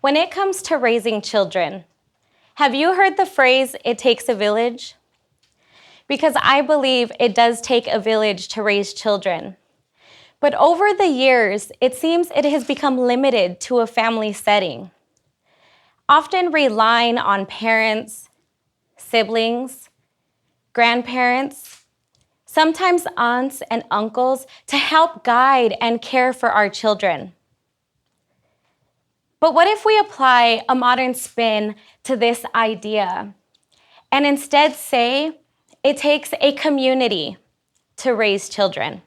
When it comes to raising children, have you heard the phrase, "it takes a village"? Because I believe it does take a village to raise children. But over the years, it seems it has become limited to a family setting, often relying on parents, siblings, grandparents, sometimes aunts and uncles to help guide and care for our children. But what if we apply a modern spin to this idea and instead say it takes a community to raise children?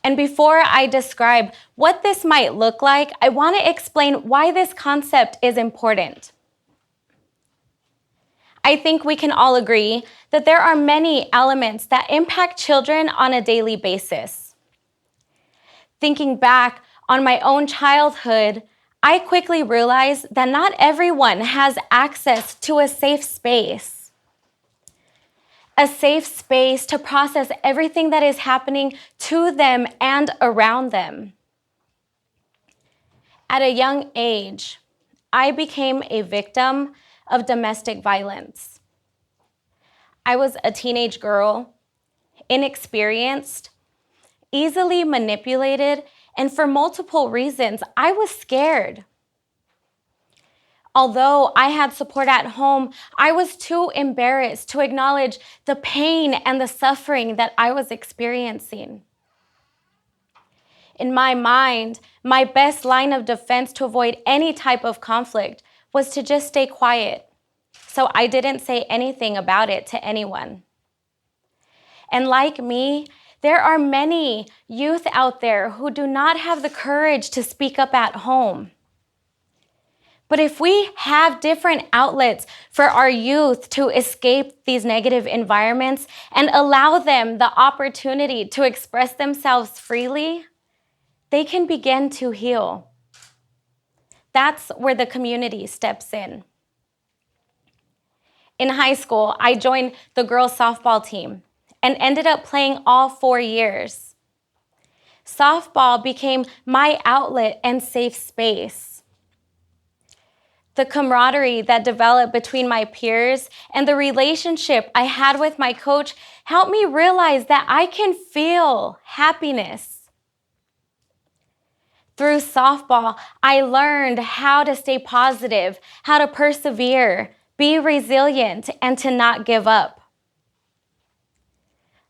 And before I describe what this might look like, I want to explain why this concept is important. I think we can all agree that there are many elements that impact children on a daily basis. Thinking back on my own childhood, I quickly realized that not everyone has access to a safe space to process everything that is happening to them and around them. At a young age, I became a victim of domestic violence. I was a teenage girl, inexperienced, easily manipulated, and for multiple reasons, I was scared. Although I had support at home, I was too embarrassed to acknowledge the pain and the suffering that I was experiencing. In my mind, my best line of defense to avoid any type of conflict was to just stay quiet, so I didn't say anything about it to anyone. And like me, there are many youth out there who do not have the courage to speak up at home. But if we have different outlets for our youth to escape these negative environments and allow them the opportunity to express themselves freely, they can begin to heal. That's where the community steps in. In high school, I joined the girls' softball team and ended up playing all 4 years. Softball became my outlet and safe space. The camaraderie that developed between my peers and the relationship I had with my coach helped me realize that I can feel happiness. Through softball, I learned how to stay positive, how to persevere, be resilient, and to not give up.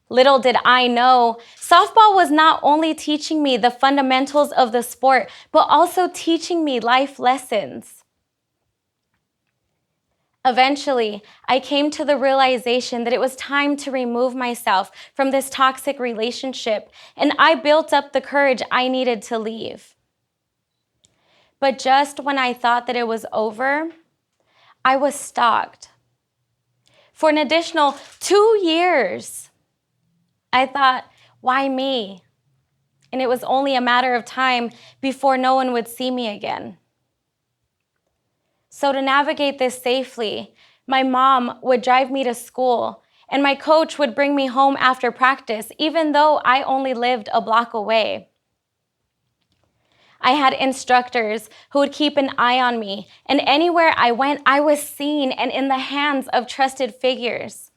Little did I know, softball was not only teaching me the fundamentals of the sport, but also teaching me life lessons. Eventually, I came to the realization that it was time to remove myself from this toxic relationship, and I built up the courage I needed to leave. But just when I thought that it was over, I was stalked. For an additional 2 years, I thought, why me? And it was only a matter of time before no one would see me again. So to navigate this safely, my mom would drive me to school, and my coach would bring me home after practice, even though I only lived a block away. I had instructors who would keep an eye on me, and anywhere I went, I was seen and in the hands of trusted figures.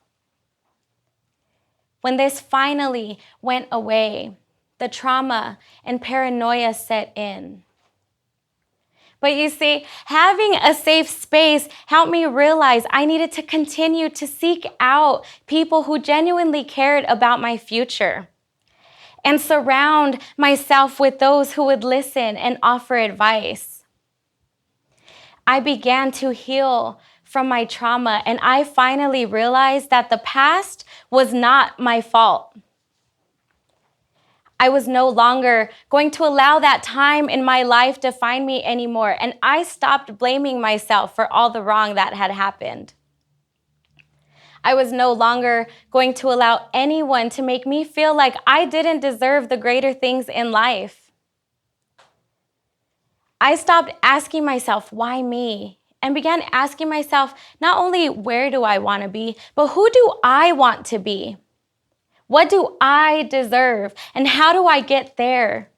When this finally went away, the trauma and paranoia set in. But you see, having a safe space helped me realize I needed to continue to seek out people who genuinely cared about my future and surround myself with those who would listen and offer advice. I began to heal from my trauma, and I finally realized that the past was not my fault. I was no longer going to allow that time in my life define me anymore, and I stopped blaming myself for all the wrong that had happened. I was no longer going to allow anyone to make me feel like I didn't deserve the greater things in life. I stopped asking myself, why me? And began asking myself, not only where do I want to be, but who do I want to be? What do I deserve? And how do I get there?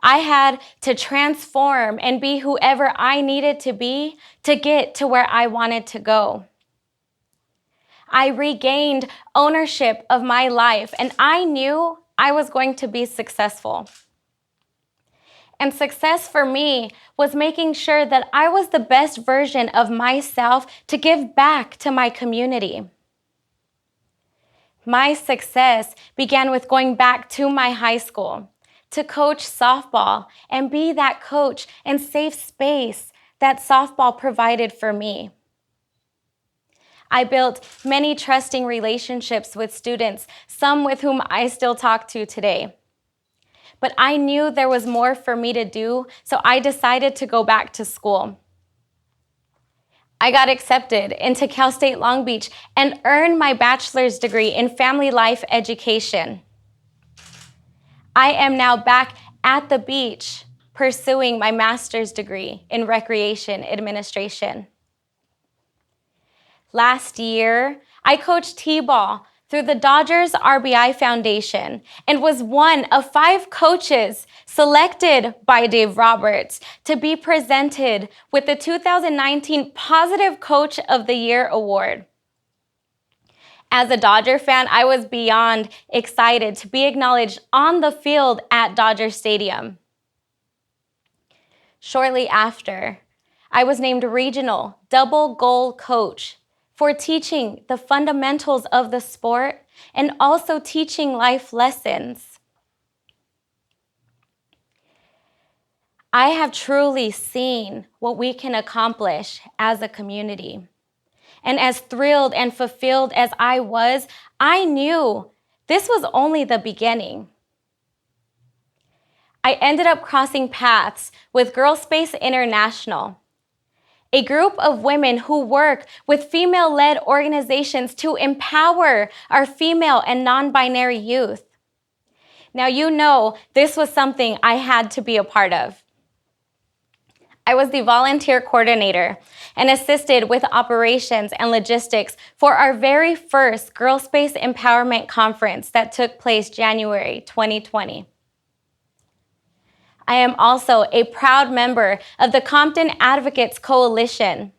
I had to transform and be whoever I needed to be to get to where I wanted to go. I regained ownership of my life, and I knew I was going to be successful. And success for me was making sure that I was the best version of myself to give back to my community. My success began with going back to my high school to coach softball and be that coach and safe space that softball provided for me. I built many trusting relationships with students, some with whom I still talk to today. But I knew there was more for me to do, so I decided to go back to school. I got accepted into Cal State Long Beach and earned my bachelor's degree in family life education. I am now back at the beach pursuing my master's degree in recreation administration. Last year, I coached T-ball through the Dodgers RBI Foundation and was one of 5 coaches selected by Dave Roberts to be presented with the 2019 Positive Coach of the Year award. As a Dodger fan, I was beyond excited to be acknowledged on the field at Dodger Stadium. Shortly after, I was named regional double goal coach for teaching the fundamentals of the sport and also teaching life lessons. I have truly seen what we can accomplish as a community. And as thrilled and fulfilled as I was, I knew this was only the beginning. I ended up crossing paths with Girl Space International, a group of women who work with female-led organizations to empower our female and non-binary youth. Now, you know this was something I had to be a part of. I was the volunteer coordinator and assisted with operations and logistics for our very first Girl Space Empowerment Conference that took place January 2020. I am also a proud member of the Compton Advocates Coalition.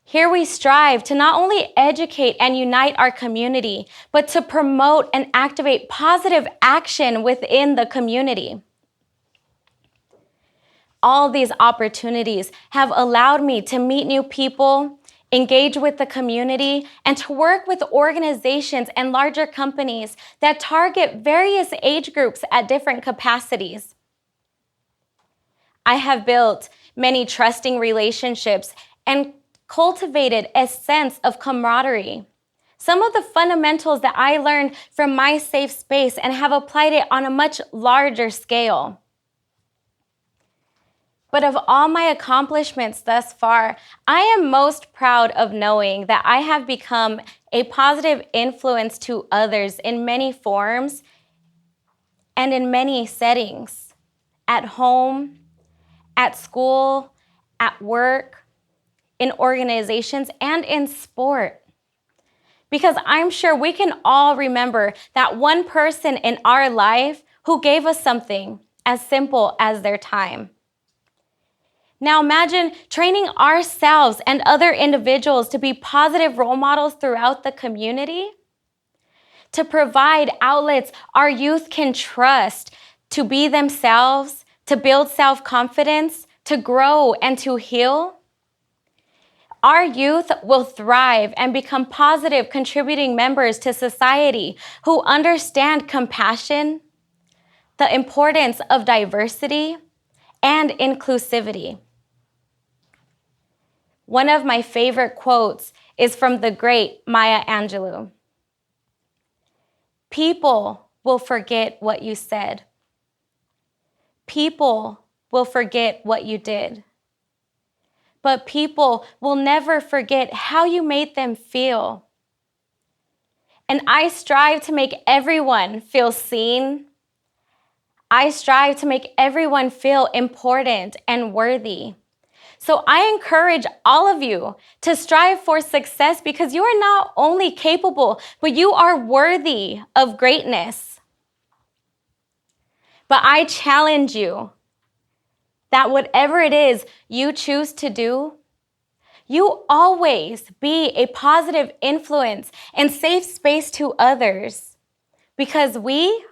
Here we strive to not only educate and unite our community, but to promote and activate positive action within the community. All these opportunities have allowed me to meet new people, engage with the community, and to work with organizations and larger companies that target various age groups at different capacities. I have built many trusting relationships and cultivated a sense of camaraderie. Some of the fundamentals that I learned from my safe space and have applied it on a much larger scale. But of all my accomplishments thus far, I am most proud of knowing that I have become a positive influence to others in many forms and in many settings, at home, at school, at work, in organizations, and in sport. Because I'm sure we can all remember that one person in our life who gave us something as simple as their time. Now imagine training ourselves and other individuals to be positive role models throughout the community, to provide outlets our youth can trust to be themselves, to build self-confidence, to grow, and to heal. Our youth will thrive and become positive contributing members to society who understand compassion, the importance of diversity, and inclusivity. One of my favorite quotes is from the great Maya Angelou. People will forget what you said. People will forget what you did. But people will never forget how you made them feel. And I strive to make everyone feel seen. I strive to make everyone feel important and worthy. So I encourage all of you to strive for success because you are not only capable, but you are worthy of greatness. But I challenge you that whatever it is you choose to do, you always be a positive influence and safe space to others, because we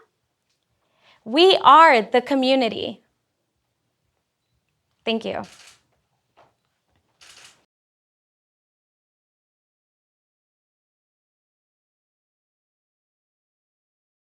are the community. Thank you.